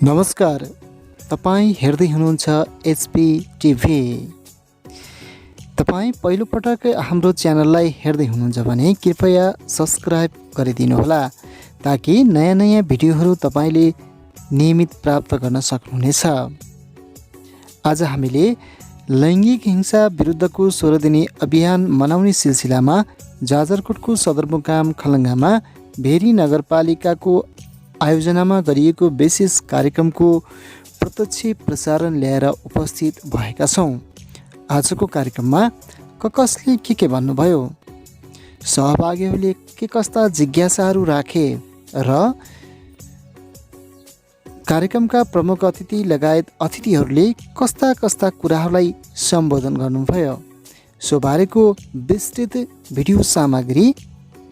नमस्कार, तपाईँ हेर्दै हुनुहुन्छ एचपी टिभी। तपाईँ पहिलोपटक हाम्रो च्यानललाई हेर्दै हुनुहुन्छ भने कृपया सब्सक्राइब गरिदिनुहोला ताकि नयाँ नयाँ भिडियोहरू तपाईँले नियमित प्राप्त गर्न सक्नुहुनेछ। आज हामीले लैङ्गिक हिंसा विरुद्धको 16 दिने अभियान मनाउने सिलसिलामा जाजरकोटको सदरमुकाम खलङ्गामा भेरी नगरपालिकाको आयोजनामा गरिएको विशेष कार्यक्रमको प्रत्यक्ष प्रसारण ल्याएर उपस्थित भएका छौँ। आजको कार्यक्रममा कसले के भन्नुभयो, सहभागीहरूले के कस्ता जिज्ञासाहरू राखे र कार्यक्रमका प्रमुख अतिथि लगायत अतिथिहरूले कस्ता कस्ता कुराहरूलाई सम्बोधन गर्नुभयो, सो बारेको विस्तृत भिडियो सामग्री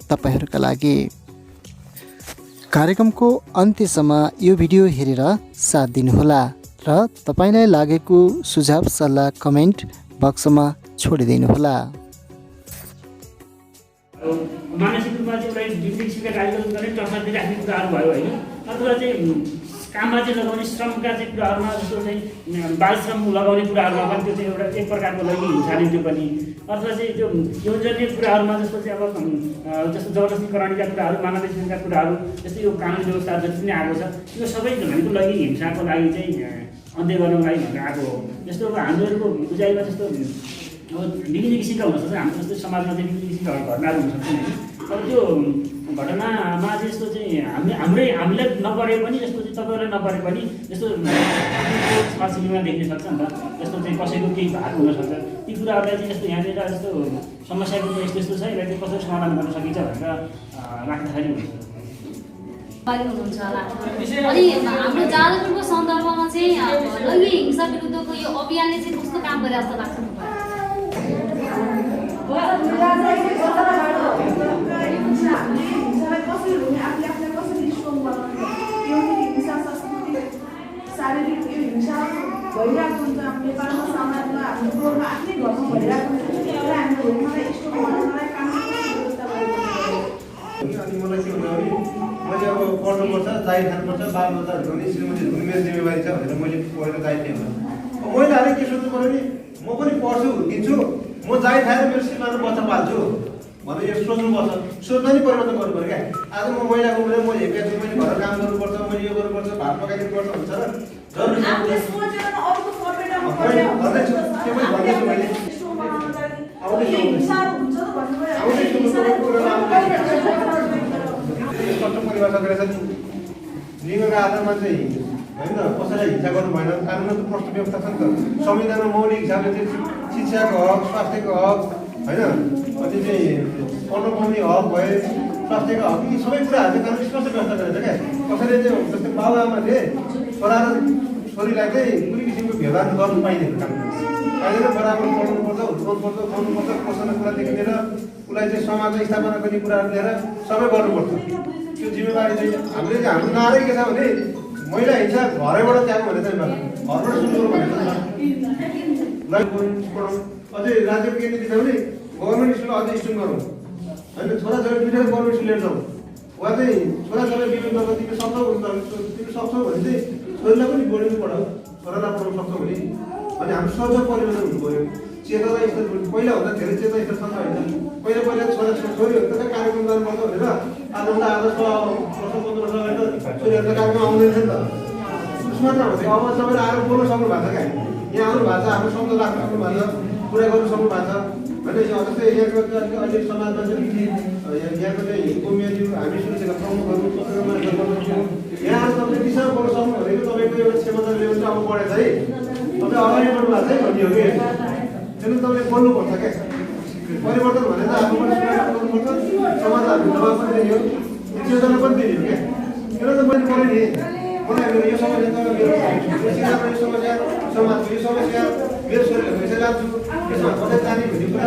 तपाईँहरूका लागि। कार्यक्रमको अन्त्यसम्म यो भिडियो हेरेर साथ दिनुहोला र तपाईँलाई लागेको सुझाव सल्लाह कमेन्ट बक्समा छोडिदिनुहोला। मानसिक रूपमा चाहिँ एउटा डिग्री सिकेर कार्यक्रम गर्ने टर्चर दिइराख्ने कुराहरू भयो होइन। अथवा चाहिँ काममा चाहिँ लगाउने श्रमका चाहिँ कुराहरूमा जस्तो चाहिँ बाल श्रम लगाउने कुराहरूमा पनि त्यो चाहिँ एउटा एक प्रकारको लैङ्गिक हिंसा नै त्यो पनि। अथवा चाहिँ त्यो यौनजन्य कुराहरूमा जस्तो चाहिँ अब जस्तो जबरजस्तीकरणका कुराहरू, मानवीयका कुराहरू, जस्तै यो कानुन व्यवस्था जति नै आएको छ यो सबै भनेको लैङ्गिक हिंसाको लागि चाहिँ अन्त्य गर्नको लागि भनेर आएको हो। जस्तो अब हामीहरूको बुझाइमा जस्तो अब निकै किसिमका हुनसक्छ, हाम्रो जस्तै समाजमा चाहिँ निकै किसिमका घटनाहरू हुनसक्छ नि। अब त्यो घटनामा चाहिँ यस्तो चाहिँ हामीलाई नपरे पनि, जस्तो चाहिँ तपाईँहरूलाई नपरे पनि जस्तो समाजसेवीमा देख्न सक्छ नि त। जस्तो चाहिँ कसैको केही भएको हुनसक्छ, ती कुराहरूलाई चाहिँ जस्तो यहाँनिर जस्तो समस्याको यस्तो यस्तो छ, यसलाई चाहिँ कसरी समाधान गर्न सकिन्छ भनेर राख्दाखेरि हुन्छ। हुनुहुन्छ होला। अनि हाम्रो जाजरकोटको सन्दर्भमा चाहिँ लैङ्गिक हिंसा विरुद्धको यो अभियानले चाहिँ कस्तो काम गरे जस्तो लाग्छ तपाईँलाई? शारीरिक यो हिंसा भइरहेको हुन्छ हाम्रो नेपालमा, समाजमा, हाम्रो घरमा, आफ्नै घरमा भइरहेको हुन्छ। त्यसलाई हामीले रोक्नलाई, स्टप गर्नलाई कानुनी व्यवस्था गरेको हुन्छ। अनि मलाई के हुन्छ भने मैले अब पढ्नुपर्छ, जाहिर खानुपर्छ, बालबच्चाहरू पनि श्रीमती मेरो जिम्मेवारी छ भनेर मैले पढेर जाहिर दिएँ। महिलाहरूले के सोच्नु पऱ्यो भने म पनि पढ्छु, हुर्किन्छु, म जाहिर खाएर मेरो श्रीमान र बच्चा पाल्छु भनेर यो सोच्नुपर्छ। सोच्न नि परिवर्तन गर्नु पऱ्यो क्या। आज म महिलाको उमेर म हेपेको छु, मैले घर काम गर्नुपर्छ, मैले यो गर्नुपर्छ, भात पकाइदिनुपर्छ हुन्छ र हामीले सोचेर अर्को फर्मेटमा गर्दैछु। त्यो पनि भन्दैछु मैले। हिंसाहरू हुन्छ त भन्नुभयो। स्पष्ट परिभाषा गरेका छन् लिङ्गका आधारमा चाहिँ होइन कसैलाई हिंसा गर्नु भएन। कानुनमा त प्रष्ट व्यवस्था छ नि त। संविधानमा मौलिक हिसाबले चाहिँ शिक्षाको हक, स्वास्थ्यको हक होइन, अनि चाहिँ पढ्नु पाउने हक भए, स्वास्थ्यको हक, यी सबै कुराहरू चाहिँ कानुन स्पष्ट व्यवस्था गरेको छ क्या। कसैले चाहिँ जस्तै बाबुआमाले छोरा र छोरीलाई चाहिँ कुनै किसिमको भेदभाव गर्नु पाइँदैन। कानुन पाइँदैन। बराबर पढाउनुपर्छ, हुर्काउनुपर्छ, खुवाउनुपर्छ, पोषणको कुरादेखि लिएर उसलाई चाहिँ समाजमा स्थापना गर्ने कुराहरू लिएर सबै गर्नुपर्छ। त्यो जिम्मेवारी चाहिँ हामीले चाहिँ हाम्रो नारै के छ भने महिला हिंसा घरैबाट त्याग्नु भने चाहिँ घरबाट सुरु गरौँ भनेको पढाउँ। अझै राज्यको के नीति छ भने गभर्मेन्ट स्कुलमा अझै स्ट्रिङ गरौँ होइन। छोराछोरी दुइटै गभर्मेन्ट स्कुल लिएर जाउँ। वा चाहिँ छोराछोरी बिरुद्ध तिमीले सक्छौ भने चाहिँ छोरीलाई पनि बोर्डिङ पढाऊ, छोरालाई पढाउनु सक्छौ भने। अनि हाम्रो सोच परिवर्तन हुनु पऱ्यो। चेतना स्तर पहिलाभन्दा धेरै चेतना स्तर छ होइन। पहिला छोरीहरू त कार्यक्रम गर्नुपर्छ भनेर आजभन्दा आज 100 वर्ष 15 वर्ष होइन छोरीहरू त कार्यक्रम आउँदैन नि त। उसमा त हुन्छ अब सबैले आएर बोल्नु सक्नु भएको छ क्या। यहाँ आउनु भएको छ, हाम्रो शब्द राख्नु सक्नु भएको छ, कुरा गर्नु सक्नु भएको छ होइन। जस्तै यहाँको अहिले समाजमा चाहिँ यहाँको चाहिँ उमेरहरू हामी सुरक्षाका प्रमुखहरू यहाँ तपाईँले विषय बोल्नु सक्नु भनेको तपाईँको एउटा क्षमता लेभल चाहिँ अब बढेछ है। तपाईँ अगाडि बढ्नु भएको चाहिँ भन्ने हो कि त्यसले तपाईँले बोल्नुपर्छ क्या। परिवर्तन भने त आफ्नो पनि गर्नुपर्छ, समाजलाई दबाब पनि दिने हो, चेतना पनि दिने हो क्या। किन त मैले पढेँ नि मलाई मेरो यो समस्या छ, मेरो सिकाको यो समस्या, समाजको यो समस्या, मेरो छोरीहरूको यसै जान्छु, त्यसमा कतै जाने भन्ने कुरा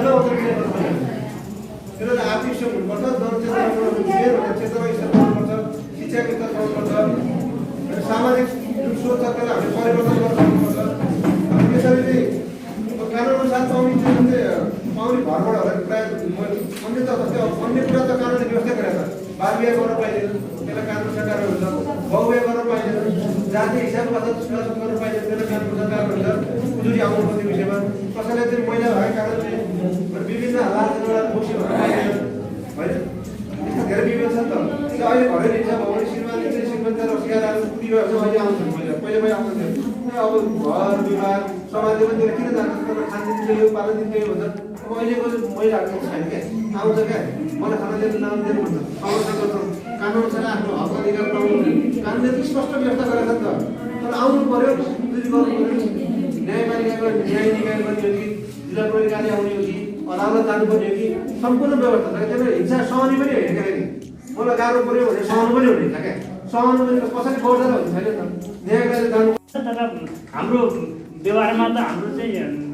किन त आफै सो हुनुपर्छ, जनचेतना चेतना स्तर गर्नुपर्छ, शिक्षाको स्तर गर्नुपर्छ, सामाजिक जुन सोच छ त्यसलाई हामीले परिवर्तन गर्न सक्नुपर्छ। त्यसरी चाहिँ कानुनअनुसार पाउने जुन चाहिँ पाउने घरबाट होला प्रायः अन्य त जस्तै अन्य कुरा त कानुनले व्यवस्था गरेको छ। बाल बिहे गर्न पाइँदैन, त्यसलाई कानुन सरकार हुन्छ। बहु बिहे गर्न पाइँदैन, जातीय हिसाबको कथा गर्न पाइन्छ त्यसलाई कानुन सरकार भन्छ उजुरी आउनुपर्ने विषयमा कसैले चाहिँ महिला भएको कारणले विभिन्न राजनीतिबाट दोषी भएर पाइँदैन होइन यस्तो धेरै विभेद छ नि त अहिले घरेलु हिसाब हो भने श्रीमानले चाहिँ श्रीमती रसियाहरू पुरीबाट अहिले आउँछन् पहिला आउँथ्यो अब घर विवाह समाजले पनि किन जान्छ खानदिन चाहिँ यो पालन दिन यो भन्छ अब अहिलेको महिलाहरूको छैन क्या आउँछ क्या मलाई खाना दिनु नाम दिनु भन्छ समस्या गर्छौँ कानुन छ आफ्नो हक अधिकार पाउनु कानुनले स्पष्ट व्यवस्था गरेको छ नि त तर आउनु पर्यो उजुरी गर्नु पर्यो न्यायपालिकाबाट न्याय निकाय गर्ने हो कि जिल्ला प्रहरी कार्य आउने हो कि अदालत जानुपर्ने हो कि सम्पूर्ण व्यवस्था छ त्यही भएर हिंसा सहने पनि होइन क्या नि मलाई गाह्रो पर्यो भने सहनु पनि हुने छ क्या सहनु पनि कसरी गर्दैन भन्ने छैन त न्यायालयले जानु तर हाम्रो व्यवहारमा त हाम्रो चाहिँ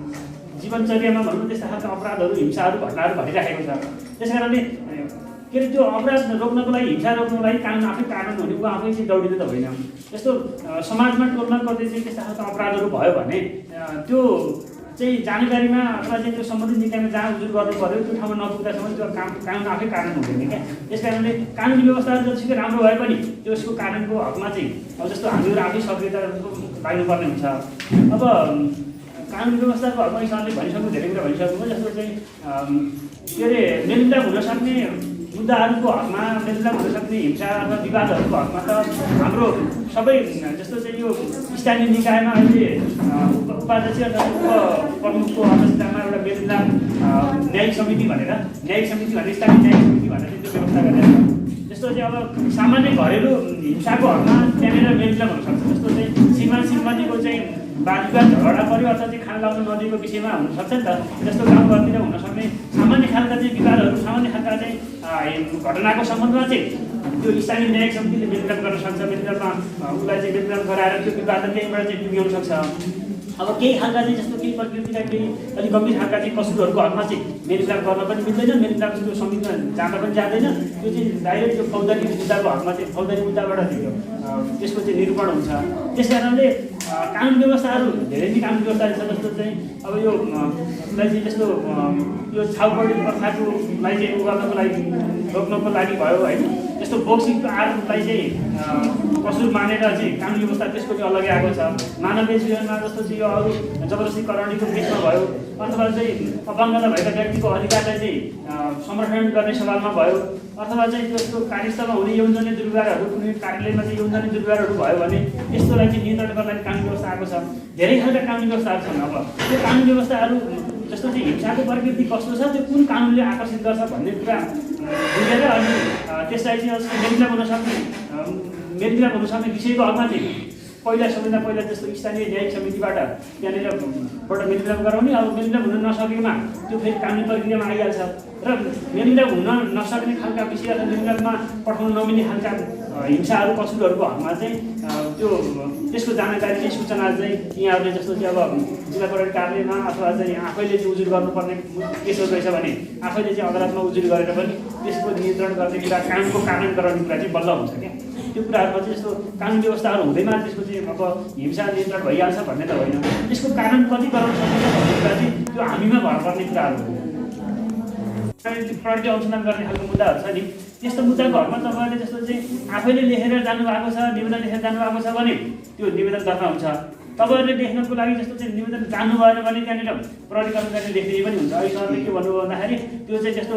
जीवनचर्यामा भनौँ त्यस्ता खालका अपराधहरू हिंसाहरू घटनाहरू घटिराखेको छ त्यस कारणले के अरे त्यो अपराध रोक्नको लागि हिंसा रोक्नको लागि कानुन आफै कारण हुने ऊ आफै चाहिँ दौडिनु त होइन त्यस्तो समाजमा टोलमा कतै चाहिँ त्यस्ता खालका अपराधहरू भयो भने त्यो चाहिँ जानकारीमा अथवा चाहिँ त्यो सम्बन्धित निकायमा जहाँ उजुर गर्नु पर्यो त्यो ठाउँमा नपुग्दासम्म त्यो कानुन आफै कारण हुँदैन क्या त्यस कारणले कानुनी व्यवस्थाहरू जतिसुकै राम्रो भए पनि त्यसको कानुनको हकमा चाहिँ अब जस्तो हामीहरू आफै सक्रियता लाग्नुपर्ने हुन्छ अब कानुन व्यवस्थाको हकमा हिसाबले भनिसक्नु धेरै कुरा भनिसक्नु जस्तो चाहिँ के अरे मेलमिलाप हुन सक्ने मुद्दाहरूको हकमा मेलमिलाप हुन सक्ने हिंसा अथवा विवादहरूको हकमा त हाम्रो सबै जस्तो चाहिँ यो स्थानीय निकायमा अहिले उपाध्यक्ष अथवा उपप्रमुखको अध्यक्षतामा एउटा मेलमिलाप न्यायिक समिति भनेर स्थानीय न्यायिक समिति भनेर चाहिँ त्यो व्यवस्था गरेर जस्तो चाहिँ अब सामान्य घरेलु हिंसाको हकमा त्यहाँनिर मेलमिलाप हुनसक्छ जस्तो चाहिँ श्रीमानको चाहिँ वादविवाद झगडा पऱ्यो अथवा चाहिँ खाना लाउनु नदिएको विषयमा हुनसक्छ नि त जस्तो गाउँघरतिर हुनसक्ने सामान्य खालका चाहिँ विवादहरू सामान्य खालका चाहिँ घटनाको सम्बन्धमा चाहिँ त्यो स्थानीय न्यायिक समितिले मेलमिलाप गर्न सक्छ मेलमिलापमा उसलाई चाहिँ मेलमिलाप गराएर त्यो विवादलाई त्यहीँबाट चाहिँ टुङ्ग्याउन सक्छ अब केही खालका चाहिँ जस्तो केही प्रकृतिका केही अलिक गम्भीर खालका चाहिँ कसुरहरूको हकमा चाहिँ मेलमिलाप गर्न पनि मिल्दैन मेलमिलाप त्यो समितिमा जाँदा पनि जाँदैन त्यो चाहिँ डाइरेक्ट त्यो फौजदारी मुद्दाको हकमा चाहिँ फौजदारी मुद्दाबाट त्यसको चाहिँ निरूपण हुन्छ त्यस कारणले कानुन व्यवस्थाहरू धेरै नै कानुन व्यवस्थाहरू छ जस्तो चाहिँ अब यो चाहिँ जस्तो यो छाउपडी प्रथाकोलाई चाहिँ गर्नको लागि रोक्नको लागि भयो होइन त्यस्तो बक्सिङको आरोपलाई चाहिँ कसुर मानेर चाहिँ कानुन व्यवस्था त्यसको चाहिँ अलग्गै आएको छ मानवीय जीवनमा जस्तो चाहिँ यो अरू जबरजस्ती करણીको केसमा भयो अथवा चाहिँ अपाङ्गता भएका व्यक्तिको अधिकारलाई चाहिँ संरक्षण गर्ने सवालमा भयो अथवा चाहिँ त्यस्तो कार्यस्थलमा हुने यौनजन्य दुर्व्यवहारहरू कुनै कार्यालयमा चाहिँ यौनजन्य दुर्व्यवहारहरू भयो भने त्यस्तोलाई चाहिँ नियन्त्रण गर्न लागि कानुन व्यवस्था आएको छ धेरै खालका कानुन व्यवस्थाहरू छन् अब त्यो कानुन व्यवस्थाहरू जस्तो चाहिँ हिंसाको प्रकृति कस्तो छ त्यो कुन कानुनले आकर्षित गर्छ भन्ने कुरा बुझेर अनि त्यसलाई चाहिँ मेलमिलाप हुन सक्ने विषयको हकमा चाहिँ सबैभन्दा पहिला जस्तो स्थानीय न्यायिक समितिबाट त्यहाँनिरबाट मेलमिलाप गराउने अब मेलमिलाप हुन नसकेमा त्यो फेरि कानुनी प्रक्रियामा आइहाल्छ र मेलमिलाप हुन नसक्ने खालका विषय अथवा मेलमिलापमा पठाउन नमिल्ने खालका हिंसाहरू कसुरहरूको हकमा चाहिँ त्यो त्यसको जानकारी चाहिँ सूचना चाहिँ यहाँहरूले जस्तो चाहिँ अब जिल्ला प्रहरी कार्यालयमा अथवा चाहिँ आफैले चाहिँ उजुर गर्नुपर्ने केसहरू रहेछ भने आफैले चाहिँ अदालतमा उजुर गरेर पनि त्यसको नियन्त्रण गर्ने कुरा कानुनको कार्यान्वयन गराउने कुरा चाहिँ बल्ल हुन्छ क्या त्यो कुराहरूमा चाहिँ जस्तो कानुन व्यवस्थाहरू हुँदैमा त्यसको चाहिँ अब हिंसा नियन्त्रण भइहाल्छ भन्ने त होइन त्यसको कारण कति गराउन सकिन्छ भन्ने कुरा चाहिँ त्यो हामीमा भर पर्ने कुराहरू हो प्रहरीले अनुसन्धान गर्ने खालको मुद्दाहरू छ नि त्यस्तो मुद्दाको हकमा तपाईँहरूले जस्तो चाहिँ आफैले लेखेर जानुभएको छ निवेदन लेखेर जानुभएको छ भने त्यो निवेदन दर्ता हुन्छ तपाईँहरूले लेख्नको लागि जस्तो चाहिँ निवेदन जान्नु भएन भने त्यहाँनिर प्रहरी कर्मचारीले लेखिदिए पनि हुन्छ अहिले सरले के भन्नुभयो भन्दाखेरि त्यो चाहिँ जस्तो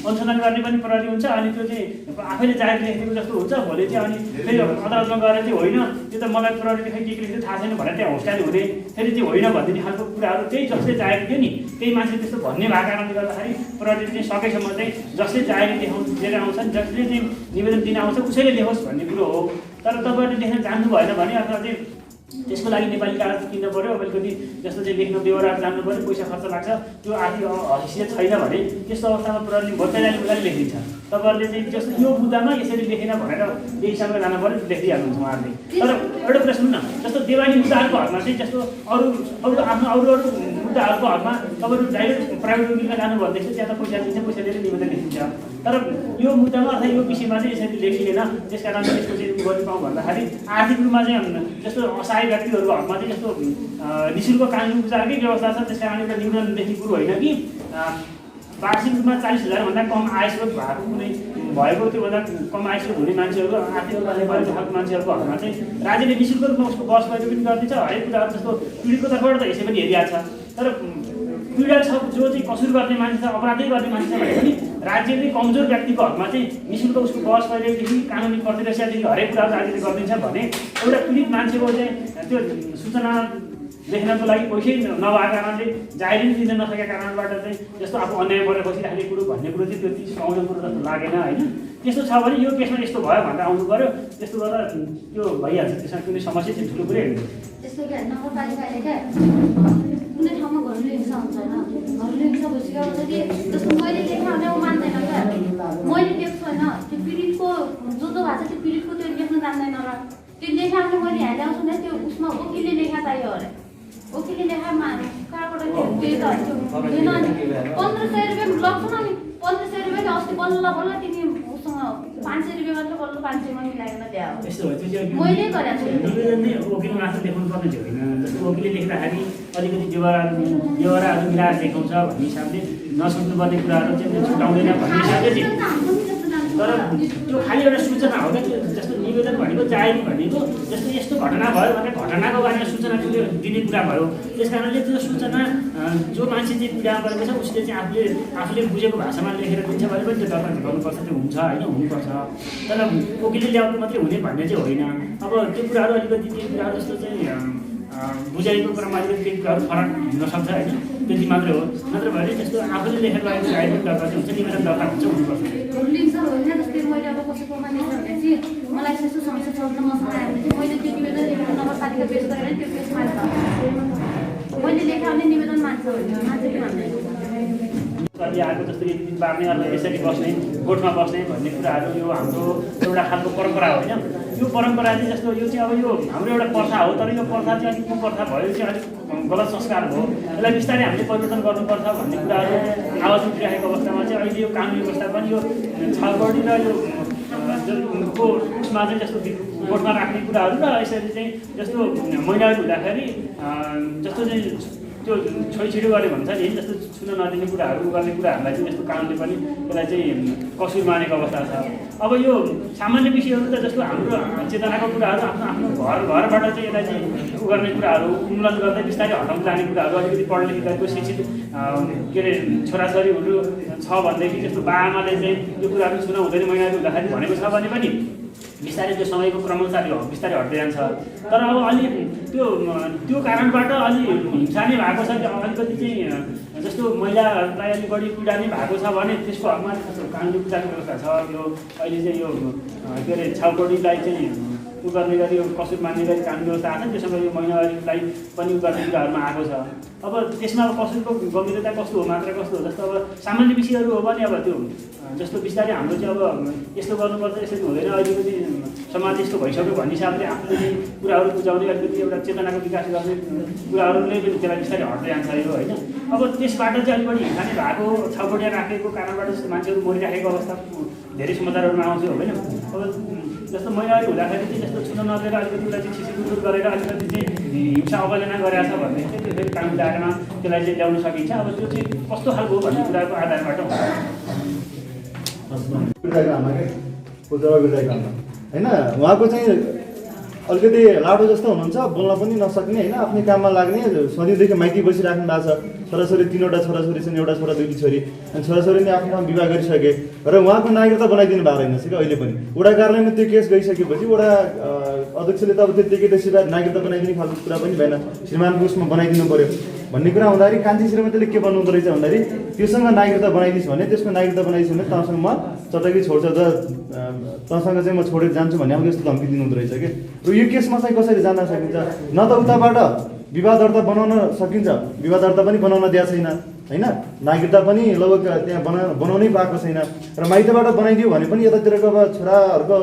अनुसन्धान गर्ने पनि प्रहरी हुन्छ अनि त्यो चाहिँ आफैले जाहेर लेखिदिएको जस्तो हुन्छ भोलि चाहिँ अनि फेरि अदालतमा गएर चाहिँ होइन त्यो त मलाई प्रहरीले खै के लेख्यो थाहा छैन भनेर त्यहाँ होस्टाले हुने फेरि चाहिँ होइन भनिदिने खालको कुराहरू त्यही जसले चाहेको थियो नि त्यही मान्छे त्यस्तो भन्ने भएको कारणले गर्दाखेरि प्रहरीले चाहिँ सकेसम्म चाहिँ जसले चाहेर लिएर आउँछन् जसले चाहिँ निवेदन दिन आउँछ उसैले लेखोस् भन्ने कुरो हो तर तपाईँहरूले लेख्न जान्नु भएन भने अथवा चाहिँ त्यसको लागि नेपाली कागज किन्न पऱ्यो अलिकति जस्तो चाहिँ लेख्न व्यवहार जान्नु पऱ्यो पैसा खर्च लाग्छ त्यो आर्थिक हैसियत छैन भने त्यस्तो अवस्थामा प्रहरीले भोटाइले मुद्दाले लेखिदिन्छ तपाईँहरूले चाहिँ जस्तो यो मुद्दामा यसरी लेखेन भनेर यही हिसाबले जानु पऱ्यो लेखिदिइहाल्नुहुन्छ उहाँहरूले तर एउटा कुरा सुन्नु न जस्तो देवानी मुद्दाहरूको हकमा चाहिँ जस्तो अरू मुद्दाहरूको हकमा तपाईँहरू डाइरेक्ट प्राइभेट वकिलमा जानु भन्दैछ त्यहाँ त पैसा दिन्छ पैसा दिएर निवेदन लेखिन्छ तर यो मुद्दामा अथवा यो विषयमा चाहिँ यसरी लेखिएन त्यस कारण त्यसको चाहिँ गर्न पाऊँ भन्दाखेरि आर्थिक रूपमा चाहिँ जस्तो असहाय व्यक्तिहरूको हकमा चाहिँ जस्तो निःशुल्क कानुनी उपचारकै व्यवस्था छ त्यस कारण एउटा निवेदन लेख्ने कुरो होइन कि वार्षिक रूपमा 40,000 भन्दा कम आय स्रोत भएको कुनै भएको त्योभन्दा कम आय स्रोत हुने मान्छेहरू आर्थिक अवस्थाले भएको खालको मान्छेहरूको हकमा चाहिँ राज्यले निःशुल्क रूपमा उसको बस पैसा पनि गरिदिन्छ। हरेक कुराहरू जस्तो पीडितको तर्फबाट त यसै पनि हेरिरहेको छ। तर पीडा छ जो चाहिँ कसुर गर्ने मान्छे छ, अपराधै गर्ने मान्छे छ भने पनि राज्यले कमजोर व्यक्तिको हकमा चाहिँ निःशुल्क उसको बस पहिलेदेखि कानुनी प्रतिरक्षादेखि हरेक कुराहरू राज्यले गरिदिन्छ भने एउटा पीडित मान्छेको चाहिँ त्यो सूचना लेख्नको लागि पैसै नभएको कारणले जाहेरी दिन नसकेका कारणबाट चाहिँ जस्तो आफू अन्याय परेर बसिराख्ने कुरो भन्ने कुरो चाहिँ त्यति सुहाउँदो कुरो जस्तो लागेन होइन। त्यस्तो छ भने यो केसमा यस्तो भयो भनेर आउनु पऱ्यो, त्यस्तो गरेर त्यो भइहाल्छ। त्यसमा कुनै समस्या चाहिँ ठुलो कुरै होइन। त्यस्तो क्या नगरपालिकाले क्या कुनै ठाउँमा घरेलु हिंसा हुन्छ होइन, घरेलु हिंसा भइसक्यो कि जस्तो मैले लेख्न भने ऊ मान्दैन क्या, मैले लेख्छु होइन त्यो पीडितको जो भएको छ त्यो पीडितको त्यो लेख्न जान्दैन र त्यो लेखा भने मैले यहाँ ल्याउँछु नि त्यो उसमा वकिलले लेखा चाहियो अरे, वकिलले लेखामा कहाँबाट त्यो त हुँदैन नि 1500 रुपियाँ लग्छ न नि 1500 रुपियाँ अस्ति बल्ल तिमी उसँग 500 रुपियाँ मात्र बल्ल 500 मा मिलाएर ल्याऊ। यस्तो हो त्यो मैले गरेको छु। निवेदन नै वकिल मात्र देखाउनु पर्ने चाहिँ होइन। जस्तो वकिलले लेख्दाखेरि अलिकति व्यवहारहरू मिलाएर देखाउँछ भन्ने हिसाबले नसुन्नुपर्ने कुराहरू चाहिँ छुटाउँदैन भन्ने हिसाबले चाहिँ। तर त्यो खालि एउटा सूचना हो क्या। जस्तो निवेदन भनेको जाहेरी भनेको जस्तो यस्तो घटना भयो भने घटनाको बारेमा सूचना दिने कुरा भयो। त्यस कारणले त्यो सूचना जो मान्छे चाहिँ पीडामा परेको छ उसले चाहिँ आफूले बुझेको भाषामा लेखेर दिन्छ भने पनि त्यो दर्ता गर्नुपर्छ, त्यो हुन्छ होइन, हुनुपर्छ। तर वकिलले ल्याउनु मात्रै हुने भन्ने चाहिँ होइन। अब त्यो कुराहरू अलिकति त्यो कुराहरू जस्तो चाहिँ बुझाइको क्रममा अलिकति केही कुराहरू फरक हुनसक्छ होइन, त्यति मात्रै हो। नत्र भने त्यस्तो आफूले लेखेर लागेको जाहेरी दर्ता चाहिँ हुन्छ, निवेदन दर्ता हुन्छ, हुनुपर्छ। जस्तै मैले अब कसैको मान्ने छ भने चाहिँ मलाई यस्तो समस्या छ भनेर मसँग आयो भने चाहिँ मैले त्यो निवेदन नगरपालिका पेस गरेर त्यो पेस मान्छ, मैले लेखा भने निवेदन मान्छ भने मान्छ कि भन्दैन अलि आएको जस्तो यति दिन बार्ने अलि यसरी बस्ने गोठमा बस्ने भन्ने कुराहरू यो हाम्रो एउटा खालको परम्परा हो होइन। यो परम्परा चाहिँ जस्तो यो चाहिँ अब यो हाम्रो एउटा प्रथा हो। तर यो प्रथा चाहिँ अलिक कुप्रथा भयो, चाहिँ अलिक गलत संस्कार हो। यसलाई बिस्तारै हामीले परिवर्तन गर्नुपर्छ भन्ने कुराहरू आवाज उठिरहेको अवस्थामा चाहिँ अहिले यो कानुनी व्यवस्था पनि यो छलफल र यो उसमा चाहिँ जस्तो गोठमा राख्ने कुराहरू र यसरी चाहिँ जस्तो महिनाहरू हुँदाखेरि जस्तो चाहिँ त्यो छोइछिडो गऱ्यो भन्छ नि, जस्तो छुन नदिने कुराहरू गर्ने कुराहरूलाई चाहिँ जस्तो कानुनले पनि त्यसलाई चाहिँ कसुर मानेको अवस्था छ। अब यो सामान्य विषयहरू त जस्तो हाम्रो चेतनाको कुराहरू आफ्नो आफ्नो घरबाट चाहिँ यसलाई चाहिँ गर्ने कुराहरू उन्मूलन गर्दै बिस्तारै हटाउन जाने कुराहरू अलिकति पढ लेखेको शिक्षित के अरे छोराछोरीहरू छ भनेदेखि जस्तो बाआमाले चाहिँ यो कुराहरू छुन हुँदैन महिनाहरू हुँदाखेरि भनेको छ भने पनि बिस्तारै त्यो समयको क्रमअनुसार बिस्तारै हट्दै जान्छ। तर अब अलि त्यो कारणबाट अलि हिंसा नै भएको छ। अलिकति चाहिँ जस्तो महिलाहरूलाई अलिक बढी पीडा नै भएको छ भने त्यसको हकमा कानुनी उपचारको व्यवस्था छ। यो अहिले चाहिँ यो के अरे छाउपडीलाई चाहिँ उ गर्ने गरी यो कसुर मान्ने गरी कानुनी व्यवस्था आएको छ। त्यसमा यो महिलाहरूलाई पनि गर्ने कुराहरूमा आएको छ। अब त्यसमा कसुरको गम्भीरता कस्तो हो, मात्रा कस्तो हो, जस्तो अब सामान्य विषयहरू हो भने अब त्यो जस्तो बिस्तारै हाम्रो चाहिँ अब यस्तो गर्नुपर्छ यसरी हुँदैन, अलिकति समाज यस्तो भइसक्यो भन्ने हिसाबले आफूले चाहिँ कुराहरू बुझाउने अलिकति एउटा चेतनाको विकास गर्ने कुराहरूले पनि त्यसलाई बिस्तारै हट्दै जान्छ यो होइन। अब त्यसबाट चाहिँ अलिक बढी हिंसा नै भएको छाउपडिया राखेको कारणबाट जस्तो मान्छेहरू मरिराखेको अवस्था धेरै समाचारहरूमा आउँछ होइन। अब जस्तो महिलाहरू हुँदाखेरि चाहिँ जस्तो छुन नदिएर अलिकति उसलाई चाहिँ छिसिकुर गरेर अलिकति चाहिँ हिंसा अवहेलना गरेको छ भने चाहिँ त्यो फेरि कानुन दायरामा त्यसलाई चाहिँ ल्याउन सकिन्छ। अब त्यो चाहिँ कस्तो खालको हो भन्ने कुराको आधारबाट हुन्छ होइन। उहाँको चाहिँ अलिकति लाटो जस्तो हुनुहुन्छ, बोल्न पनि नसक्ने होइन, आफ्नै काममा लाग्ने, सधैँदेखि माइती बसिराख्नु भएको छ। छोराछोरी 3वटा छोराछोरी छन्, एउटा छोरा 2टी छोरी, अनि छोराछोरी नै आफ्नो ठाउँ विवाह गरिसके र उहाँको नागरिकता बनाइदिनु भएको रहेनछ कि अहिले पनि। वडा कार्यालयमा त्यो केस गइसकेपछि वडा अध्यक्षले त अब त्यत्तिकै त्यसरी नागरिकता बनाइदिने खालको कुरा पनि भएन, श्रीमानको उसमा बनाइदिनु पऱ्यो भन्ने कुरा हुँदाखेरि कान्छी श्रीमतीले के भन्नुहुँदो रहेछ भन्दाखेरि त्योसँग नागरिकता बनाइदिस् भने त्यसको नागरिकता बनाइदिस् भने तँसँग म चटक्कै छोड्छ, तँसँग चाहिँ म छोडेर जान्छु भन्ने अब यस्तो धम्की दिनुहुँदो रहेछ कि। र यो केसमा चाहिँ कसरी जान्न सकिन्छ, न त उताबाट विवाह दर्ता बनाउन सकिन्छ, विवाह दर्ता पनि बनाउन दिएको छैन होइन, नागरिकता पनि लगभग त्यहाँ बनाउनै पाएको छैन, र माइतबाट बनाइदियो भने पनि यतातिरको अब छोराहरूको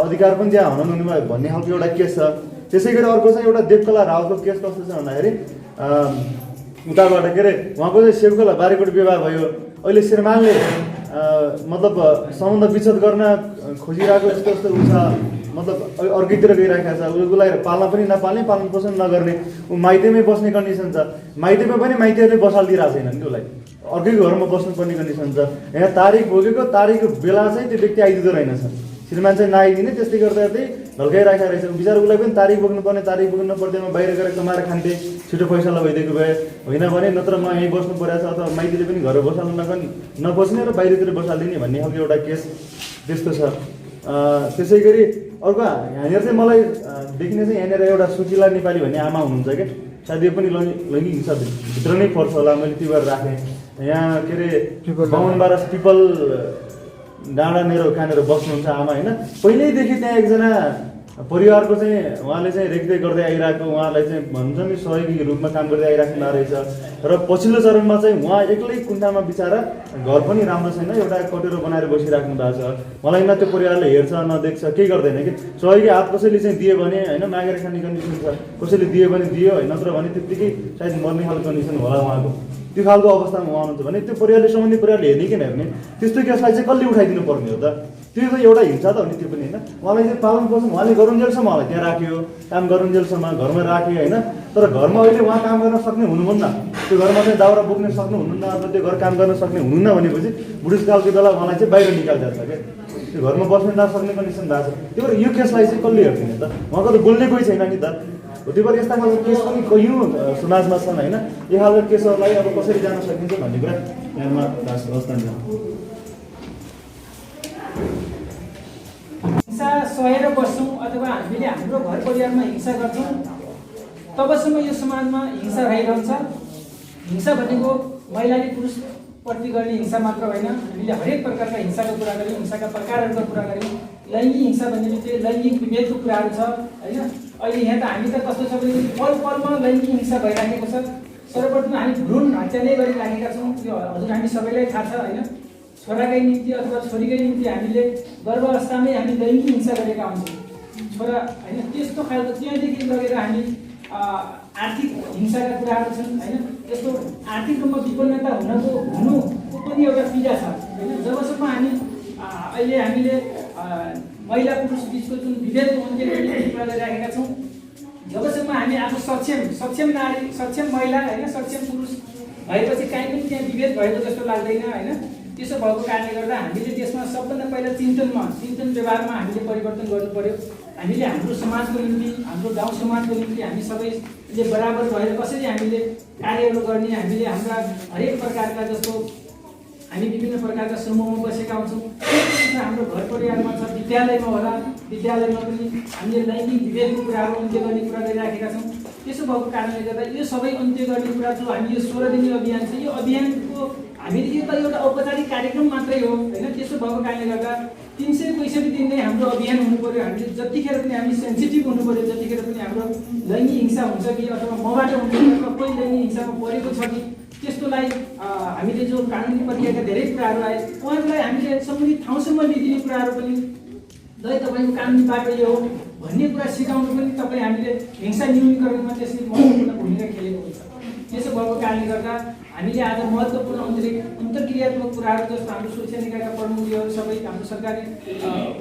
अधिकार पनि त्यहाँ हनन हुने भयो भन्ने खालको एउटा केस छ। त्यसै गरी अर्को चाहिँ एउटा देवकला रावलको केस कस्तो छ भन्दाखेरि उताबाट के अरे उहाँको चाहिँ सेवकला बारीकोट विवाह भयो। अहिले श्रीमानले मतलब सम्बन्ध विच्छेद गर्न खोजिरहेको यस्तो यस्तो उ छ, मतलब अर्कैतिर गइरहेको छ, उसलाई पाल्न पनि नपाल्ने, पालन पोषण नगर्ने, ऊ माइतीमै बस्ने कन्डिसन छ। माइतीमा पनि माइतीहरूले बसालिदिइरहेको छैन नि उसलाई, अर्कैको घरमा बस्नुपर्ने कन्डिसन छ। यहाँ तारिक बोकेको तारिकको बेला चाहिँ त्यो व्यक्ति आइदिँदो रहेनछ, श्रीमान चाहिँ नआइदिने, त्यस्तै गर्दा गर्दै ढल्काइराखेको रहेछ। बिचरा उसलाई पनि तारिक बोक्नुपर्ने, तारिक बोक्नु पर्दैन, बाहिर गएर कमाएर खान्थे, छिटो पैसालाई भइदिएको भए होइन भने, नत्र म यहीँ बस्नु परेको छ अथवा माइतीले पनि घर बसाल्नु नबस्ने र बाहिरतिर बसालिदिने भन्ने खालको एउटा केस त्यस्तो छ। त्यसै गरी अर्को यहाँनिर चाहिँ मलाई देखिने चाहिँ यहाँनिर एउटा सुकिला नेपाली भन्ने आमा हुनुहुन्छ क्या, सायद यो पनि लैङ्गिक हिंसा भित्र नै पर्छ होला, मैले त्यो गरेर राखेँ। यहाँ के अरे बाहुनबारा पिपल डाँडा मेरो कहाँनिर बस्नुहुन्छ आमा होइन। पहिल्यैदेखि त्यहाँ एकजना परिवारको चाहिँ उहाँले चाहिँ रेखदेख गर्दै आइरहेको, उहाँलाई चाहिँ भन्छ नि सहयोगी रूपमा काम गर्दै आइराख्नु भएको रहेछ। र पछिल्लो चरणमा चाहिँ उहाँ एक्लै कुण्ठामा बिचारा घर पनि राम्रो छैन, एउटा कटेरो बनाएर बसिराख्नु भएको छ। मलाई न त्यो परिवारले हेर्छ नदेख्छ, केही गर्दैन कि। सहयोगी हात कसैले चाहिँ दियो भने होइन मागेर खाने कन्डिसन छ, कसैले दियो भने दियो, नत्र भने त्यत्तिकै सायद मर्ने खालको कन्डिसन होला उहाँको। त्यो खालको अवस्थामा उहाँ हुनुहुन्छ भने त्यो परिवारले सम्बन्धित परिवारले हेर्ने किन हेर्ने, त्यस्तो केसलाई चाहिँ कसले उठाइदिनु पर्ने हो त? त्यो त एउटा हिंसा त हो नि त्यो पनि होइन। उहाँलाई चाहिँ पालन पोषण उहाँले गरुन्जेलसम्म उहाँलाई त्यहाँ राख्यो, काम गरुन्जेलसम्म घरमा राख्यो होइन। तर घरमा अहिले उहाँ काम गर्न सक्ने हुनुहुन्न, त्यो घरमा चाहिँ दाउरा बोक्न सक्नु हुनुहुन्न, अथवा त्यो घर काम गर्न सक्ने हुनुहुन्न भनेपछि बुढेसकालको बेला उहाँलाई चाहिँ बाहिर निकालिदिएको छ क्या, त्यो घरमा बस्न नसक्ने कन्डिसन भएको छ। त्यही भएर यो केसलाई चाहिँ कसले हेर्ने त? उहाँको त बोल्ने कोही छैन नि त। त्यही भएर यस्ता खालको केस पनि कयौँ समाजमा छन् होइन। यो खालको केसहरूलाई अब कसरी जान सकिन्छ भन्ने कुरा ध्यानमा राख्नुहोस् न। हिंसा सहेर बस्छौँ अथवा हामीले हाम्रो घर परिवारमा हिंसा गर्छौँ तबसम्म यो समाजमा हिंसा रहिरहन्छ। हिंसा भनेको महिलाले पुरुषप्रति गर्ने हिंसा मात्र होइन, हामीले हरेक प्रकारका हिंसाको कुरा गऱ्यौँ, हिंसाका प्रकारहरूको कुरा गऱ्यौँ। लैङ्गिक हिंसा भनेको चाहिँ लैङ्गिक विभेदको कुराहरू छ होइन। अहिले यहाँ त हामी त कस्तो छ भने पल पलमा लैङ्गिक हिंसा भइराखेको छ। सर्वप्रथम हामी भ्रूण हत्या नै गरिराखेका छौँ, यो हजुर हामी सबैलाई थाहा छ होइन। छोराकै निम्ति अथवा छोरीकै निम्ति हामीले गर्भावस्थामै हामी लैङ्गिक हिंसा गरेका हुन्छौँ छोरा होइन। त्यस्तो खालको त्यहाँदेखि लगेर हामी आर्थिक हिंसाका कुराहरू छन् होइन। यस्तो आर्थिक रूपमा विपन्नता हुनुको पनि एउटा पीडा छ होइन। जबसम्म हामी अहिले हामीले महिला पुरुष बिचको जुन विभेदको अन्त्य गर्ने कुरा गरिराखेका छौँ, जबसम्म हामी आफू सक्षम नारी, सक्षम महिला होइन, सक्षम पुरुष भएपछि काहीँ पनि त्यहाँ विभेद भएको जस्तो लाग्दैन होइन। त्यसो भएको कारणले गर्दा हामीले त्यसमा सबभन्दा पहिला चिन्तन व्यवहारमा हामीले परिवर्तन गर्नु पर्यो। हामीले हाम्रो समाजको निम्ति, हाम्रो गाउँ समाजको निम्ति हामी सबैले बराबर भएर कसरी हामीले कार्यहरू गर्ने, हामीले हाम्रा हरेक प्रकारका जस्तो हामी विभिन्न प्रकारका समूहमा बसेका हुन्छौँ, हाम्रो घर परिवारमा छ, विद्यालयमा होला, विद्यालयमा पनि हामीले लैङ्गिक विभेदको कुराहरू अन्त्य गर्ने कुरा गरिराखेका छौँ। त्यसो भएको कारणले गर्दा यो सबै अन्त्य गर्ने कुरा जो हामी यो 16 दिने अभियान छ, यो अभियानको हामीले यो त एउटा औपचारिक कार्यक्रम मात्रै हो होइन। त्यसो भएको कारणले गर्दा 365 दिन नै हाम्रो अभियान हुनु पर्यो। हामीले जतिखेर पनि हामी सेन्सिटिभ हुनु पर्यो, जतिखेर पनि हाम्रो लैङ्गिक हिंसा हुन्छ कि अथवा मबाट हुन्छ कि अथवा कोही लैङ्गिक हिंसामा परेको छ कि त्यस्तोलाई हामीले जो कानुनी प्रक्रियाका धेरै कुराहरू आए उहाँहरूलाई हामीले सम्बन्धित ठाउँसम्म लिदिने कुराहरू पनि दाइ तपाईँको कानुनी बाटो यो हो भन्ने कुरा सिकाउनु पनि तपाईँ हामीले हिंसा न्यूनीकरणमा त्यसले महत्त्वपूर्ण भूमिका खेलेको हुन्छ। त्यसो भएको कारणले गर्दा हामीले आज महत्त्वपूर्ण अन्तर्क्रियात्मक कुराहरू जस्तो हाम्रो सुरक्षा निकायका प्रमुखहरू सबै हाम्रो सरकारी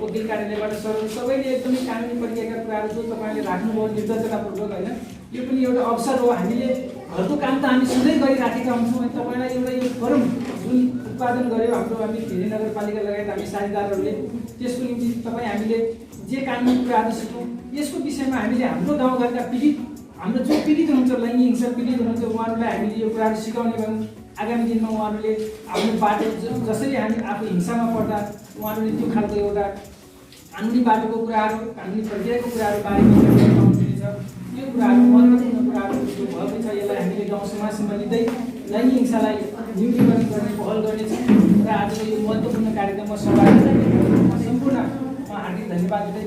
वकिल कार्यालयबाट सबैले एकदमै कानुनी प्रक्रियाका कुराहरू जो तपाईँले राख्नुभयो निर्देशकतापूर्वक होइन, यो पनि एउटा अवसर हो। हामीले घरको काम त हामी सधैँ गरिराखेका हुन्छौँ अनि तपाईँलाई एउटा यो फोरम जुन उत्पादन गऱ्यो हाम्रो हामी धेरै नगरपालिका लगायत हामी साझेदारहरूले, त्यसको निम्ति तपाईँ हामीले जे कानुनी कुराहरू सिक्यौँ यसको विषयमा हामीले हाम्रो गाउँघरका पीडित, हाम्रो जो पीडित हुनुहुन्छ, लैङ्गिक हिंसा पीडित हुनुहुन्छ, उहाँहरूलाई हामीले यो कुराहरू सिकाउने गरौँ। आगामी दिनमा उहाँहरूले आफ्नो बाटो जसरी हामी आफू हिंसामा पर्दा उहाँहरूले त्यो खालको एउटा कानुनी बाटोको कुराहरू, कानुनी प्रक्रियाको कुराहरू बारेमा पाउनुहुनेछ। यो कुराहरू महत्त्वपूर्ण कुराहरू जो भएको छ यसलाई हामीले गाउँ समाजसम्म लिँदै लैङ्गिक हिंसालाई न्यूनीकरण गर्ने पहल गर्नेछौँ। र आजको यो महत्त्वपूर्ण कार्यक्रममा सहभागी सम्पूर्ण हार्दिक धन्यवाद दिँदै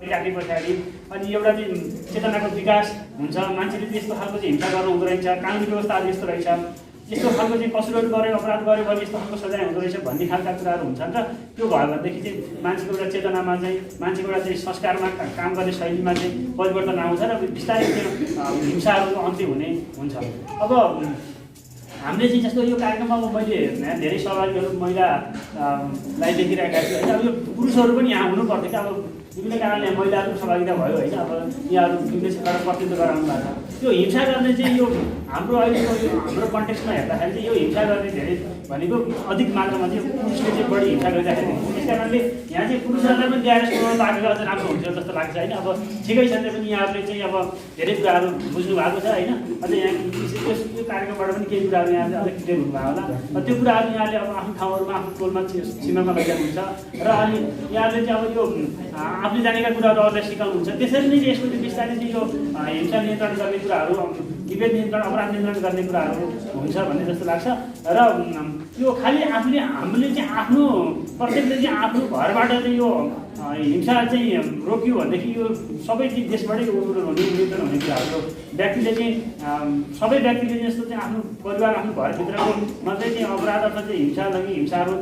राख्ने पछाडि अनि एउटा चाहिँ चेतनाको विकास हुन्छ। मान्छेले चाहिँ यस्तो खालको चाहिँ हिंसा गर्नु हुँदो रहेछ, कानुनी व्यवस्था आज यस्तो रहेछ, यस्तो खालको चाहिँ कसुरहरू गऱ्यो, अपराध गऱ्यो भने यस्तो खालको सजाय हुँदो रहेछ भन्ने खालका कुराहरू हुन्छन्। र त्यो भयो भनेदेखि चाहिँ मान्छेको एउटा चेतनामा चाहिँ मान्छेको एउटा चाहिँ संस्कारमा काम गर्ने शैलीमा चाहिँ परिवर्तन आउँछ र बिस्तारै त्यो हिंसाहरूको अन्त्य हुने हुन्छ। अब हामीले चाहिँ जस्तो यो कार्यक्रममा मैले धेरै सहभागीहरू महिला लाई देखिरहेका छु होइन। अब यो पुरुषहरू पनि यहाँ हुनु पर्थ्यो कि अब विभिन्न कारणले महिलाहरूको सहभागिता भयो होइन। अब यहाँहरू विभिन्न क्षेत्रबाट प्रतिनिधित्व गराउनु भएको छ। यो हिंसा गर्ने चाहिँ यो हाम्रो अहिलेको हाम्रो कन्टेक्स्टमा हेर्दाखेरि चाहिँ यो हिंसा गर्ने धेरै भनेको अधिक मात्रामा चाहिँ पुरुषले चाहिँ बढी हिंसा गरिरहेको देखिन्छ। त्यस कारणले यहाँ चाहिँ पुरुषहरूलाई पनि ल्याएर सुनाउनु लागेको अझ राम्रो हुन्छ जस्तो लाग्छ होइन। अब ठिकै छ पनि यहाँहरूले चाहिँ अब धेरै कुराहरू बुझ्नु भएको छ होइन। अझ यहाँ यो कार्यक्रमबाट पनि केही कुराहरू यहाँले अलिक क्लियर हुनुभयो होला। त्यो कुराहरू यहाँले अब आफ्नो ठाउँहरूमा आफ्नो टोलमा सीमामा लैजानुहुन्छ र अनि यहाँले चाहिँ अब यो आफूले जानेका कुराहरू अरूलाई सिकाउनुहुन्छ। त्यसरी नै यसको चाहिँ बिस्तारै चाहिँ यो हिंसा नियन्त्रण गर्ने कुराहरू, विभेद नियन्त्रण, अपराध नियन्त्रण गर्ने कुराहरू हुन्छ भन्ने जस्तो लाग्छ। र यो खालि हामीले चाहिँ आफ्नो प्रत्येकले चाहिँ आफ्नो घरबाट चाहिँ यो हिंसा चाहिँ रोक्यो भनेदेखि यो सबै चाहिँ देशबाटै नियन्त्रण हुने कुराहरू व्यक्तिले चाहिँ सबै व्यक्तिले चाहिँ यस्तो चाहिँ आफ्नो परिवार, आफ्नो घरभित्रको मात्रै चाहिँ अपराध अथवा चाहिँ हिंसाहरू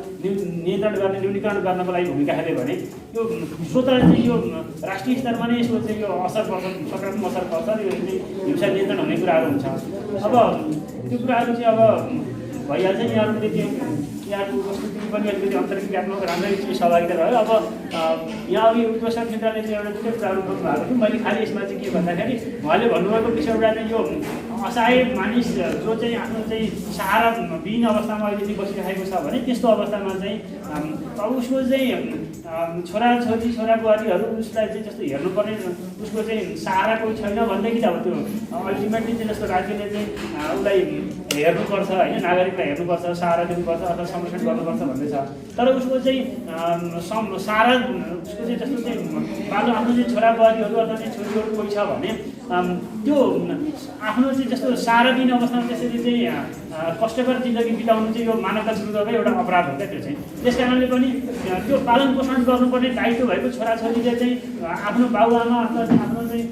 नियन्त्रण गर्ने, न्यूनीकरण गर्नको लागि भूमिका खेल्यो भने यो स्वतः चाहिँ यो राष्ट्रिय स्तरमा नै यसको चाहिँ यो असर पर्छ, सकारात्मक असर पर्छ र यो चाहिँ हिंसा नियन्त्रण हुने कुराहरू हुन्छ। अब त्यो कुराहरू चाहिँ अब भइहाल्छ। यहाँहरूले चाहिँ यहाँको उपस्थिति पनि अलिकति अन्तर्क्रियात्मक राम्रै चाहिँ सहभागिता रह्यो। अब यहाँ अब यो उद्घोषण केन्द्रले चाहिँ एउटा दुईवटा कुराहरू गर्नु भएको थियो। मैले खालि यसमा चाहिँ के भन्दाखेरि उहाँले भन्नुभएको विषयबाट चाहिँ यो असहाय मानिस जो चाहिँ आफ्नो चाहिँ सहारा विहीन अवस्थामा अहिले चाहिँ बसिरहेको छ भने त्यस्तो अवस्थामा चाहिँ अब उसको चाहिँ छोराछोरी, छोराबुहारीहरू उसलाई चाहिँ जस्तो हेर्नुपर्ने उसको चाहिँ सहारा कोही छैन भनेदेखि त अब त्यो अल्टिमेटली चाहिँ जस्तो राज्यले चाहिँ उसलाई हेर्नुपर्छ होइन, नागरिकलाई हेर्नुपर्छ, सहारा दिनुपर्छ अथवा संरक्षण गर्नुपर्छ भन्ने छ। तर उसको चाहिँ सहारा उसको चाहिँ जस्तो चाहिँ आफ्नो चाहिँ छोराबुहारीहरू अथवा चाहिँ छोरीहरू कोही छ भने त्यो आफ्नो चाहिँ जस्तो सहारा दिने अवस्थामा त्यसरी चाहिँ कष्टकर जिन्दगी बिताउनु चाहिँ यो मानवता विरुद्धकै एउटा अपराध हो क्या त्यो चाहिँ। त्यस कारणले पनि त्यो पालन पोषण गर्नुपर्ने दायित्व भएको छोराछोरीले चाहिँ आफ्नो बाबुआमा अथवा आफ्नो चाहिँ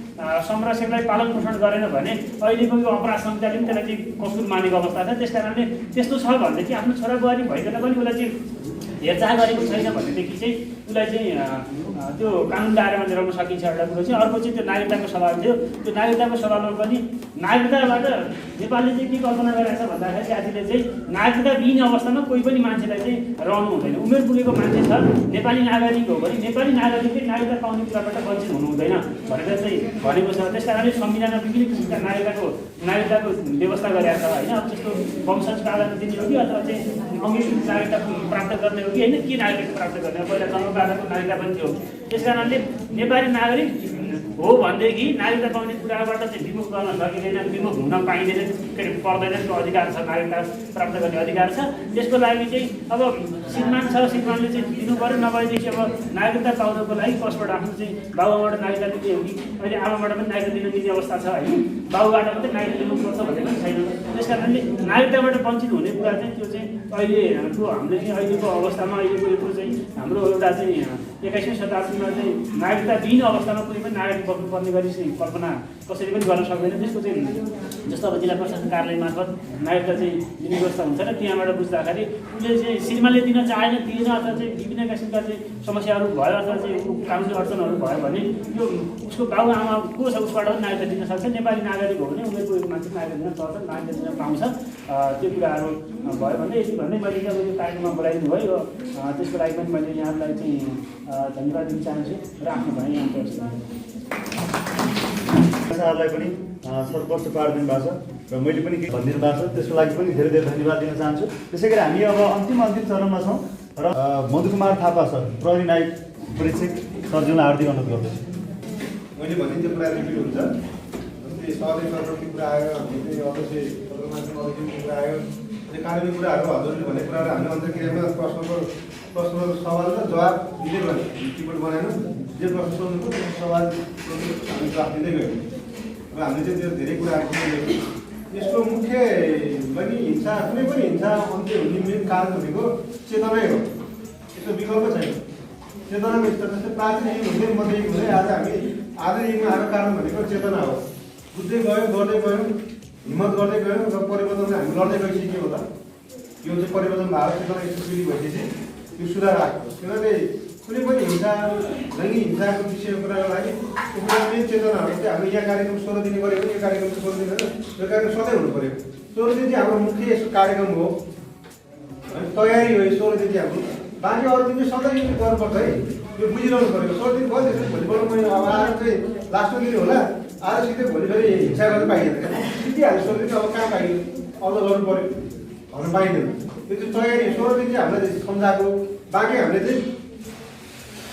संरक्षकलाई पालन पोषण गरेन भने अहिलेको यो अपराध संहिताले पनि त्यसलाई चाहिँ कसुर मानेको अवस्था छ। त्यस कारणले त्यस्तो छ भनेदेखि आफ्नो छोराबुहारी भइकन पनि उसलाई चाहिँ हेरचाह गरेको छैन भनेदेखि चाहिँ उसलाई चाहिँ त्यो कानुन दायरामा ल्याउन सकिन्छ एउटा कुरो चाहिँ। अर्को चाहिँ त्यो नागरिकताको सवाल थियो। त्यो नागरिकताको सवालमा पनि नागरिकताबाट नेपालले चाहिँ के कल्पना गरेको छ भन्दाखेरि जातिले चाहिँ नागरिकता विहीन अवस्थामा कोही पनि मान्छेलाई चाहिँ रहनु हुँदैन। उमेर पुगेको मान्छे छ, नेपाली नागरिक हो भने नेपाली नागरिकले नागरिकता पाउने कुराबाट वञ्चित हुनु हुँदैन भनेर चाहिँ भनेको छ। त्यस कारणले संविधानमा विभिन्न किसिमका नागरिकताको व्यवस्था गरेका छ होइन। अब त्यस्तो वंशजको आधारमा दिने हो कि अथवा चाहिँ अङ्ग्रेजी नागरिकता प्राप्त गर्ने हो कि होइन, के नागरिकता प्राप्त गर्ने, पहिला जन्मको आधारको नागरिकता पनि थियो। त्यस कारणले नेपाली नागरिक हो भनेदेखि नागरिकता पाउने कुराबाट चाहिँ विमुख गर्न सकिँदैन, विमुख हुन पाइँदैन, के अरे पर्दैन। त्यो अधिकार छ, नागरिकता प्राप्त गर्ने अधिकार छ। त्यसको लागि चाहिँ अब श्रीमान छ, श्रीमानले चाहिँ दिनु पऱ्यो। नभएदेखि अब नागरिकता पाउनको लागि कसबाट आफ्नो चाहिँ बाबुआबाट नागरिकता दिने हो कि अहिले आमाबाट पनि नागरिकता दिन दिने अवस्था छ होइन। बाबुबाट मात्रै नागरिकता दिनुपर्छ भन्ने पनि छैन। त्यस कारणले नागरिकताबाट वञ्चित हुने कुरा चाहिँ त्यो चाहिँ अहिलेको हामीले चाहिँ अहिलेको अवस्थामा अहिलेको यो चाहिँ हाम्रो एउटा चाहिँ 21औं शताब्दीमा चाहिँ नागरिकता विहीन अवस्थामा कुनै पनि नागरिक बस्नुपर्ने गरी चाहिँ कल्पना कसैले पनि गर्न सक्दैन। त्यसको चाहिँ जस्तो अब जिल्ला प्रशासन कार्यालय मार्फत नागरिकता चाहिँ दिने व्यवस्था हुन्छ र त्यहाँबाट बुझ्दाखेरि उसले चाहिँ श्रीमानले दिन चाहेन, दिएन अथवा चाहिँ विभिन्न किसिमका चाहिँ समस्याहरू भयो अथवा चाहिँ कानुनी अडचनहरू भयो भने यो उसको बाबुआमा को छ उसबाट पनि नागरिकता दिन सक्छ। नेपाली नागरिक हो भने उमेर पुगेको मान्छे नागरिकता दिन सक्छ, नागरिकता दिन पाउँछ। त्यो कुराहरू भयो भने यति भन्दै मैले चाहिँ यो कार्यक्रममा बोलाइदिनु भयो। त्यसको लागि पनि मैले यहाँलाई चाहिँ धन्यवाद दिन चाहन्छु र आफ्नो भनाइ यहाँ साहबलाई पनि सर्वोच्च पारिदिनु भएको छ र मैले पनि केही भनिदिनु भएको छ, त्यसको लागि पनि धेरै धेरै धन्यवाद दिन चाहन्छु। त्यसै गरी हामी अब अन्तिम चरणमा छौँ र मधुकुमार थापा सर, प्रहरी न्यायिक परीक्षक सरज्यूलाई हार्दिक अनुरोध गर्दछु। मैले भने त्यो कुरा रिपिट हुन्छ। जस्तै सहरै सर्वोच्च कुरा आयो, हामीले अवश्य कुरा आयो, त्यो कानुनी कुराहरू हजुरले भनेको कुराहरू हामीले अन्तर्क्रियामा प्रश्नको सवाल र जवाब दिँदै गयौँ। रिपोर्ट बनाएन, जे प्रश्न सोध्नुको त्यो सवाल हामी जवाब दिँदै गयौँ र हामीले चाहिँ त्यो धेरै कुराहरू सुनिदिएको। यसको मुख्य पनि हिंसा, कुनै पनि हिंसा अन्त्य हुने मेन कारण भनेको चेतनै हो। यसको विकल्प छैन। चेतनामा यस्तो जस्तै प्राचीन युग हुँदै मध्य युग हुँदै आज हामी आधुनिक युगमा आएको कारण भनेको चेतना हो। बुझ्दै गयौँ, गर्दै गयौँ, हिम्मत गर्दै गयौँ र परिवर्तनले हामी लड्दै गइसक्यो। के हो त यो चाहिँ परिवर्तन भारत चेतना यस्तो पिँढी भइसकेपछि त्यो सुधार आएको। किनभने कुनै पनि हिंसा, लैङ्गिक हिंसाको विषयको कुराको लागि त्यो कुरा मेन चेतनाहरू चाहिँ हामीले यहाँ कार्यक्रम 16 दिने गऱ्यो भने यो कार्यक्रम 16 दिन होइन, यो कार्यक्रम सधैँ हुनु पऱ्यो। 16 दिन चाहिँ हाम्रो मुख्य यसको कार्यक्रम हो, तयारी हो। 16 दिन चाहिँ हाम्रो बाँकी अरू दिन सधैँ यो गर्नुपर्छ है, यो बुझिरहनु पऱ्यो। 16 दिन भयो त्यसपछि भोलिपल्ट मैले अब आएर चाहिँ लास्टको दिन होला, आएर सिधै भोलि फेरि हिंसा गर्नु पाइँदैन क्या, सिकिहाल्यो 16 दिन अब कहाँ पाइयो, अब त गर्नु पऱ्यो भन्नु पाइँदैन। त्यो चाहिँ तयारी 16 दिन चाहिँ हामीले सम्झाएको, बाँकी हामीले चाहिँ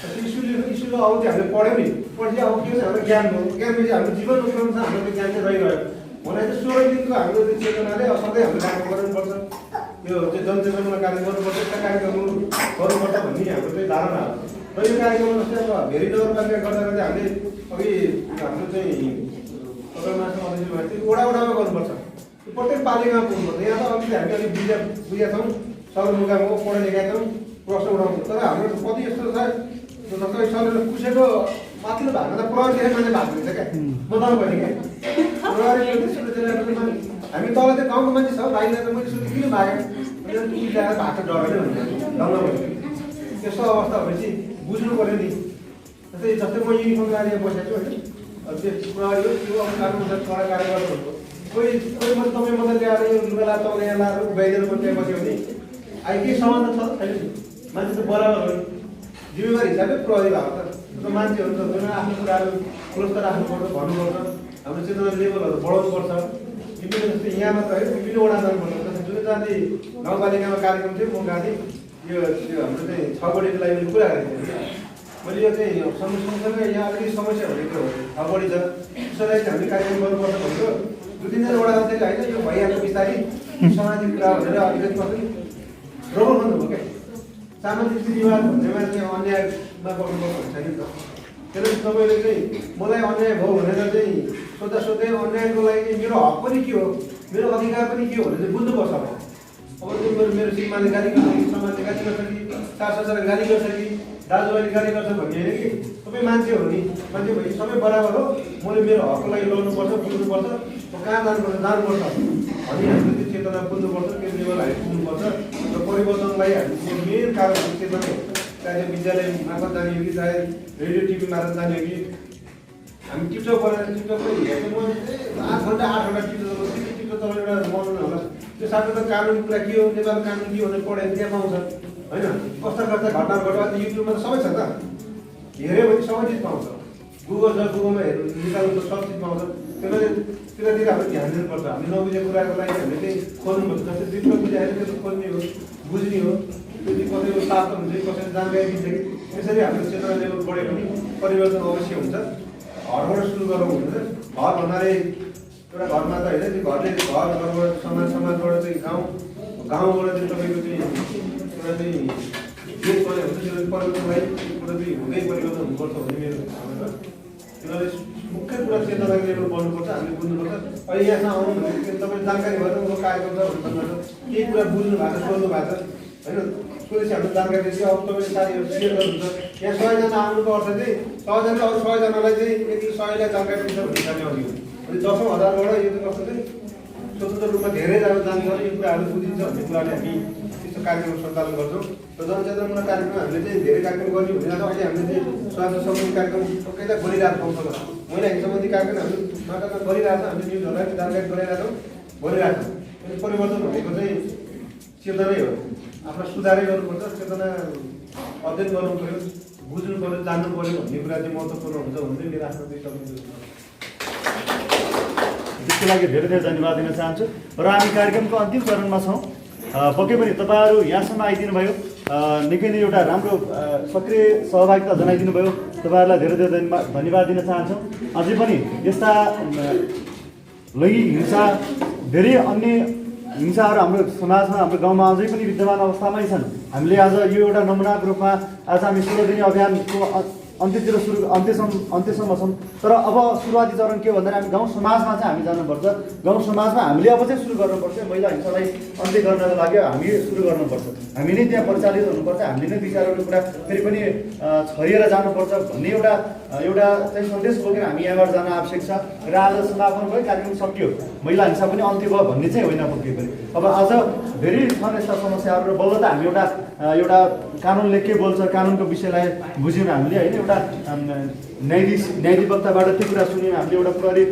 इस्युले अब चाहिँ हामीले पढ्यौँ नि, पछि अब के भने हाम्रो ज्ञान हो, ज्ञानले चाहिँ हाम्रो जीवन उपक्रम छ, हाम्रो त्यो ज्ञान चाहिँ रहिरह्यो भने चाहिँ 16 दिनको हाम्रो त्यो चेतनाले सधैँ हामीले कार्यक्रम गर्नुपर्छ, यो चाहिँ जनचेतनामूलक कार्यक्रम गर्नुपर्छ, एउटा कार्यक्रमहरू गर्नुपर्छ भन्ने हाम्रो चाहिँ धारणा हो। र यो कार्यक्रममा चाहिँ अब भेरी नगरपालिका गर्दा गर्दै हामीले अघि हाम्रो चाहिँ वडामा गर्नुपर्छ, प्रत्येक पालिकामा पुग्नुपर्छ। यहाँ त अलिकति हामी अलिक बुझेका छौँ, सदरमुकामको पढा लेखेका छौँ, प्रश्न उठाउँछौँ, तर हाम्रो कति यस्तो छ जस्तै शरीर कुसेको माथिल्लो भागमा त प्रहरी देखेर मान्छे भाग हुन्छ क्या, म त भने क्या प्रहरी हामी तल चाहिँ गाउँको मान्छे छ, भाइलाई त मैले सोधेँ किन भागेँ, भाग डरायो भने ढङ्ग भयो। त्यस्तो अवस्था भएपछि बुझ्नु पऱ्यो नि। जस्तै म युनिफर्म लगाएर बसेको छु होइन, त्यो प्रहरी हो त्यो अब कानुनअनुसार कडा कार्य गर्नु। कोही तपाईँ मात्रै ल्याएर यो लुगा चौरा यहाँ लाएर उभ्याइदिएर मात्रै बस्यो भने अहिले केही समाधान छ छैन नि, मान्छे त बराबर हो, जिम्मेवारी हिसाबले प्रहरी भएको त मान्छेहरू त आफ्नो कुराहरू खुलस्त राख्नुपर्छ, भन्नुपर्छ, हाम्रो चेतना लेभलहरू बढाउनुपर्छ। विभिन्न जस्तै यहाँ मात्र है विभिन्न वडा जानुपर्छ। जुन जाति गाउँपालिकामा कार्यक्रम थियो, म गएको थिएँ, यो हाम्रो चाहिँ 6 बढीको लागि मैले कुरा गरेको थिएँ। मैले यो चाहिँ सँगसँगै यहाँ अलिकति समस्या भनेको 6 बढी छ, त्यसलाई चाहिँ हामीले कार्यक्रम गर्नुपर्छ भनेको 2-3 वडा चाहिँ होइन, यो भइहाल्छ बिस्तारै सामाजिक कुरा भनेर अलिकति मात्रै रोबल भन्नुभयो क्या। सामाजिक विवाद भन्नेमा चाहिँ अन्यायमा गर्नुपर्छ भन्छ नि त। त्यसले तपाईँले चाहिँ मलाई अन्याय भयो भनेर चाहिँ सोध्दा सोध्दै अन्यायको लागि मेरो हक पनि के हो, मेरो अधिकार पनि के हो भनेर चाहिँ बुझ्नुपर्छ। अब चाहिँ मेरो श्रीमानले गाली गर्छ कि, समाजले गाली गर्छ कि, सासले गाली गर्छ कि, दाजुभाइले गाली गर्छ भन्ने होइन कि, सबै मान्छे हो नि, मान्छे भए सबै बराबर हो। मैले मेरो हकको लागि लड्नुपर्छ, बुझ्नुपर्छ, कहाँ जानुपर्छ भन्ने हामीले त्यो चेतना बुझ्नुपर्छ, त्यो लेभल हामी पुग्नुपर्छ। र परिवर्तनलाई हामीले मेन कारण चेतना हो, चाहे विद्यालय मार्फत जाने हो कि चाहे रेडियो टिभी मार्फत जाने हो कि हामी टिकटक बनाएर टिकटकलाई हेर्ने म 8 घन्टा टिकटक चलाउने एउटा मन होला। त्यो साथै त कानुन कुरा के हो, नेपाल कानुन के हो भनेर पढेर त्यहाँ पाउँछ होइन, कस्ता कस्ता घटना घट्यो अहिले युट्युबमा त सबै छ त, हेऱ्यो भने सबै चिज पाउँछ। गुगल छ, गुगलमा हेर्नु निकाल्नु त सब चिज पाउँछ। त्यसैले त्यतातिर हामीले ध्यान दिनुपर्छ। हामीले नबुझेको कुराको लागि हामीले चाहिँ खोज्नुपर्छ। जस्तै दुईवटा बुझाएर त्यो खोज्ने हो, बुझ्ने हो, त्यो चाहिँ कसैको प्राप्त हुन्छ कि कसैले जानकारी दिन्छ कि। त्यसरी हाम्रो चेतना लेभल बढ्यो भने परिवर्तन अवश्य हुन्छ। घरबाट सुरु गरौँ हुन्छ। घर भन्नाले एउटा घरमा त होइन, त्यो घरले घरबाट समाजबाट चाहिँ गाउँबाट चाहिँ तपाईँको चाहिँ एउटा चाहिँ देश बन्यो भने त्यो परिवर्तनलाई एउटा चाहिँ हुँदै परिवर्तन हुनुपर्छ भन्ने मेरो धारणा छ। त्यसले मुख्य कुरा चेतना लेभल बढ्नुपर्छ, हामीले बुझ्नुपर्छ। अहिले यहाँसम्म आउनु भने तपाईँले जानकारी भएर उनको कार्यक्रम छ भन्नुपर्छ, केही कुरा बुझ्नु भएको छ, सोध्नु भएको छ होइन, सोधेपछि हाम्रो जानकारी दिन्छ। अब तपाईँले साथीहरू सेयर गर्नुहुन्छ, यहाँ 100जना आउनुको अर्थ चाहिँ 100जनाले अरू 100जनालाई चाहिँ यति 100लाई जानकारी दिन्छ भन्ने जाने अघि हो। अनि 10,000बाट यो चाहिँ कस्तो चाहिँ स्वतन्त्र रूपमा धेरैजना जानकारी यो कुराहरू बुझिन्छ भन्ने कुराले हामी त्यस्तो कार्यक्रम सञ्चालन गर्छौँ। र जनचेतनामूलक कार्यक्रम हामीले चाहिँ धेरै कार्यक्रम गर्ने हुँदैन। अहिले हामीले चाहिँ स्वास्थ्य सम्बन्धी कार्यक्रम सबैलाई गरिरहेको छौँ। महिला हित सम्बन्धी कार्यक्रम हामीले माटामा गरिरहेको छौँ, हामीले न्युजहरूलाई जानकारी गराइरहेको गरिरहेको छौँ। अनि परिवर्तन भनेको चाहिँ चेतनै हो, आफ्नो सुधारै गर्नुपर्छ, चेतना अध्ययन गर्नु पऱ्यो, बुझ्नु पऱ्यो, जान्नु पऱ्यो भन्ने कुरा चाहिँ महत्त्वपूर्ण हुन्छ भन्ने मेरो आफ्नो त्यसको लागि धेरै धेरै धन्यवाद दिन चाहन्छु। र हामी कार्यक्रमको अन्तिम चरणमा छौँ। पक्कै पनि तपाईँहरू यहाँसम्म आइदिनु भयो, निकै नै एउटा राम्रो सक्रिय सहभागिता जनाइदिनु भयो। तपाईँहरूलाई धेरै धेरै धन्यवाद दिन चाहन्छौँ। अझै पनि यस्ता लैङ्गिक हिंसा, धेरै अन्य हिंसाहरू हाम्रो समाजमा, हाम्रो गाउँमा अझै पनि विद्यमान अवस्थामै छन्। हामीले आज यो एउटा नमुनाको रूपमा आज हामी 16 दिने अभियानको अन्त्यसम्म छौँ। तर अब सुरुवाती चरण के भन्दाखेरि हामी गाउँ समाजमा चाहिँ हामी जानुपर्छ। गाउँ समाजमा हामीले अब चाहिँ सुरु गर्नुपर्छ। महिला हिंसालाई अन्त्य गर्नको लागि हामी सुरु गर्नुपर्छ। हामी नै त्यहाँ परिचालित हुनुपर्छ। हामीले नै विचारहरू कुरा फेरि पनि छरिएर जानुपर्छ भन्ने एउटा चाहिँ सन्देश बोकेर हामी यहाँबाट जान आवश्यक छ। र आज समापन भयो, कार्यक्रम सकियो, महिला हिंसा पनि अन्त्य भयो भन्ने चाहिँ होइन। पक्कै पनि अब आज धेरै छन् यस्ता समस्याहरू र बल्ल त हामी एउटा कानुनले के बोल्छ, कानुनको विषयलाई बुझ्यौँ हामीले होइन। एउटा न्यायाधिवक्ताबाट त्यो कुरा सुन्यौँ, हामीले एउटा प्रहरी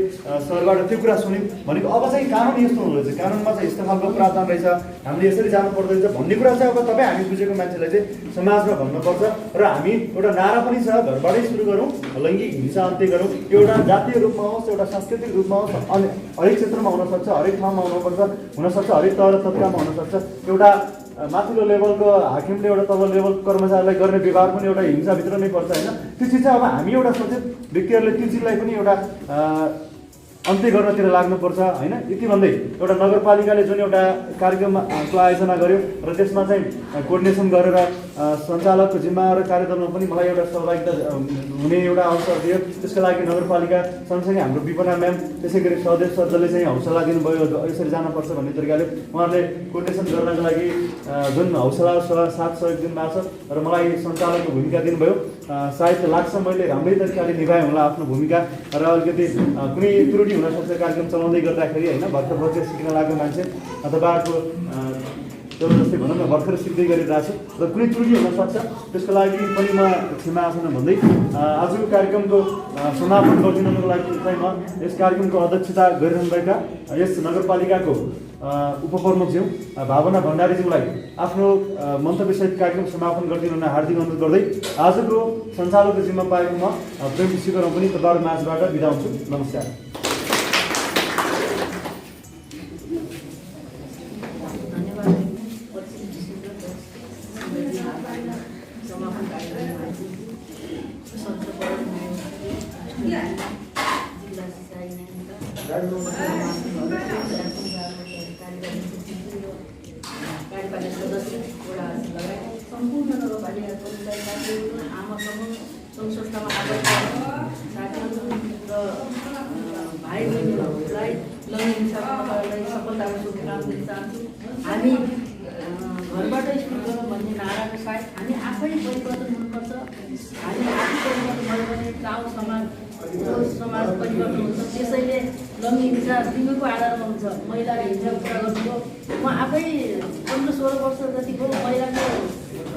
सरबाट त्यो कुरा सुन्यौँ भनेको अब चाहिँ कानुन यस्तो हुँदो रहेछ, कानुनमा चाहिँ यस्तो खालको प्रावधान रहेछ, हामीले यसरी जानु पर्दो रहेछ भन्ने कुरा चाहिँ अब तपाईँ हामी बुझेको मान्छेलाई चाहिँ समाजमा भन्नुपर्छ। र हामी एउटा नारा पनि छ, घरबाटै सुरु गरौँ, लैङ्गिक हिंसा अन्त्य गरौँ। एउटा जातीय रूपमा होस्, एउटा सांस्कृतिक रूपमा होस्, अनि हरेक क्षेत्रमा हुनसक्छ, हरेक ठाउँमा हुनसक्छ, हरेक तह र तबकामा हुनसक्छ। एउटा माथिल्लो लेभलको हाकिमले एउटा तल्लो लेभलको कर्मचारीलाई गर्ने व्यवहार पनि एउटा हिंसाभित्र नै पर्छ होइन। त्यो चिज चाहिँ अब हामी एउटा सचेत व्यक्तिहरूले त्यो चिजलाई पनि एउटा अन्त्य गर्नतिर लाग्नुपर्छ होइन। यति भन्दै एउटा नगरपालिकाले जुन एउटा कार्यक्रमको आयोजना गर्यो र त्यसमा चाहिँ कोर्डिनेसन गरेर सञ्चालकको जिम्मा र कार्यदलमा पनि मलाई एउटा सहभागिता हुने एउटा अवसर दियो। त्यसको लागि नगरपालिका सँगसँगै हाम्रो विपना म्याम, त्यसै गरी सहदेव सरले चाहिँ हौसला दिनुभयो, यसरी जानुपर्छ भन्ने तरिकाले उहाँहरूले कोर्डिनेसन गर्नको लागि जुन हौसला साथ सहयोग दिनुभएको छ र मलाई सञ्चालकको भूमिका दिनुभयो। सायद लाग्छ मैले राम्रै तरिकाले निभाएँ होला आफ्नो भूमिका र अलिकति कुनै त्रुटि हुनसक्छ कार्यक्रम चलाउँदै गर्दाखेरि होइन। भर्खर सिक्न लाग्ने मान्छे तपाईँहरूको जबरजस्ती भनौँ न भर्खर सिक्दै गरिरहेको छु र कुनै त्रुटि हुनसक्छ, त्यसको लागि पनि म क्षमा याचना भन्दै आजको कार्यक्रमको समापन गरिदिनको लागि चाहिँ म यस कार्यक्रमको अध्यक्षता गरिरहनुभएका यस नगरपालिकाको उपप्रमुखज्यू भावना भण्डारीज्यूलाई आफ्नो मन्तव्यसहित कार्यक्रम समापन गरिदिनु हुन हार्दिक अनुरोध गर्दै आजको सञ्चालकको जिम्मा पाएको म प्रेम शिखरम पनि तपाईँहरू माझबाट बिदा हुन्छु। नमस्कार। कार्यपालिका सदस्य वडाहरू लगायत सम्पूर्ण नगरपालिका समुदायका आमा समूह सङ्घ संस्थामा आबद्ध साथीहरू र भाइ बहिनीहरूलाई लैङ्गिक हिंसालाई सफलताको शुभकामना दिन चाहन्छु। हामी घरबाट स्कुल गरौँ भन्ने नाराको साथ हामी आफै परिवर्तन हुनुपर्छ। हामी आफै परिवर्तन भयो भने गाउँ समाज परिवर्तन हुन्छ। त्यसैले लैङ्गिक हिंसा तिमीको आधारमा हुन्छ। महिलाले हिंसाको कुरा गर्नुभयो, म आफै 15-16 वर्ष जतिको महिलाको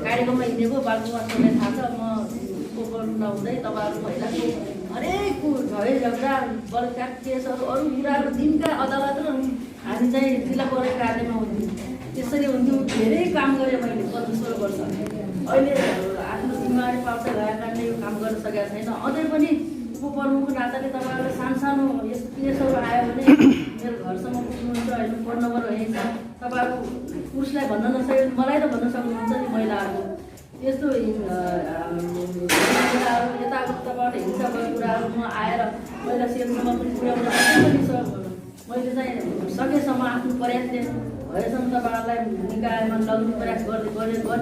कार्यक्रममा हिँडेको बालकुमार सरलाई थाहा छ। म कोपन नहुँदै तपाईँहरू महिलाको हरेक झै झगडा बलात्कार केसहरू अरू कुराहरू दिनका अदालत र हामी चाहिँ जिल्ला प्रहरी कार्यालयमा हुन्थ्यौँ। त्यसरी हुन्थ्यौँ। धेरै काम गरेँ मैले 15-16 वर्ष। अहिले आफ्नो जिम्मेवारी पाउँछ गएको कारणले यो काम गर्न सकेको छैन। अझै पनि उपप्रमुखको नाताले तपाईँहरूले सानो यस्तो केसहरू आयो भने मेरो घरसम्म पुग्नुहुन्छ। अहिले फोन नम्बर रहेछ, तपाईँहरू पुरुषलाई भन्न नसके मलाई त भन्न सक्नुहुन्छ नि। महिलाहरूको यस्तो महिलाहरू यताउता तपाईँहरूले हिंसा गर्ने कुराहरू म आएर महिला सेलसम्म पनि पुर्याउन मैले चाहिँ सकेसम्म आफ्नो प्रयासले भएसम्म तपाईँहरूलाई निकायमा लग्ने प्रयास गर्ने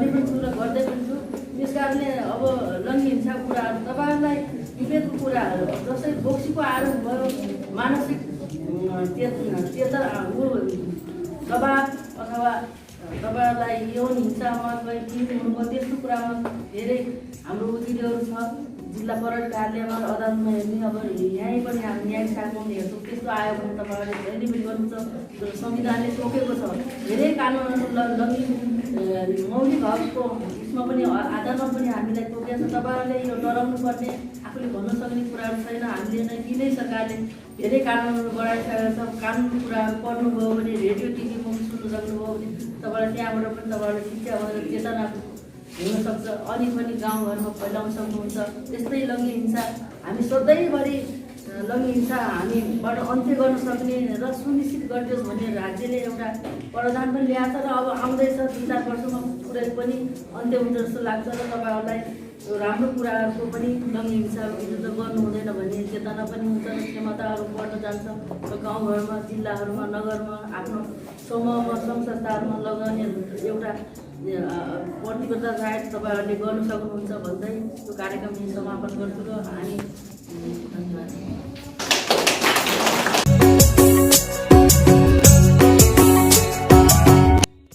पनि छु र गर्दै पनि छु। त्यस कारणले अब लैङ्गिक हिंसाको कुराहरू तपाईँहरूलाई विभेदको कुराहरू जस्तै बोक्सीको आरोप भयो, मानसिक दबाब अथवा तपाईँहरूलाई यौन हिंसामा कहीँ पीडित हुनुभयो त्यस्तो कुरामा धेरै हाम्रो उजुरीहरू छ। जिल्ला प्रहरी कार्यालयमा अदालतमा हेर्ने अब यहीँ पनि हामी न्यायिक शाखामा हेर्छौँ। त्यस्तो आयो भने तपाईँहरूले जहिले पनि गर्नुहुन्छ। संविधानले तोकेको छ धेरै कानुनहरू लैङ्गिक मौलिक हकको उसमा पनि आधारमा पनि हामीलाई तोकेको छ। तपाईँहरूले यो डराउनु पर्ने आफूले भन्न सक्ने कुराहरू छैन। हामीले नै किनै सरकारले धेरै कानुनहरू बढाइसकेको छ। कानुनको कुराहरू पढ्नुभयो भने रेडियो टिभीमा पनि सुन्नु सक्नुभयो भने तपाईँलाई त्यहाँबाट पनि तपाईँहरूले शिक्षा भएर चेतना हुनसक्छ। अनि पनि गाउँघरमा फैलाउन सक्नुहुन्छ। त्यस्तै लैङ्गिक हिंसा हामी सधैँभरि लैङ्गिक हिंसा हामीबाट अन्त्य गर्न सक्ने र सुनिश्चित गरियोस् भन्ने राज्यले एउटा प्रावधान पनि ल्याएको छ र अब आउँदैछ 3-4 वर्षमा पुरै पनि अन्त्य हुन्छ जस्तो लाग्छ। र तपाईँहरूलाई राम्रो कुराहरूको पनि लैङ्गिक हिंसाको विरुद्ध गर्नु हुँदैन भन्ने चेतना पनि हुन्छ र क्षमताहरू बढ्न जान्छ। र गाउँघरमा, जिल्लाहरूमा, नगरमा, आफ्नो समूहमा, सङ्घ संस्थाहरूमा लगाउने एउटा प्रतिबद्धता सायद तपाईँहरूले गर्न सक्नुहुन्छ भन्दै यो कार्यक्रम समापन गर्छु र हामी धन्यवाद।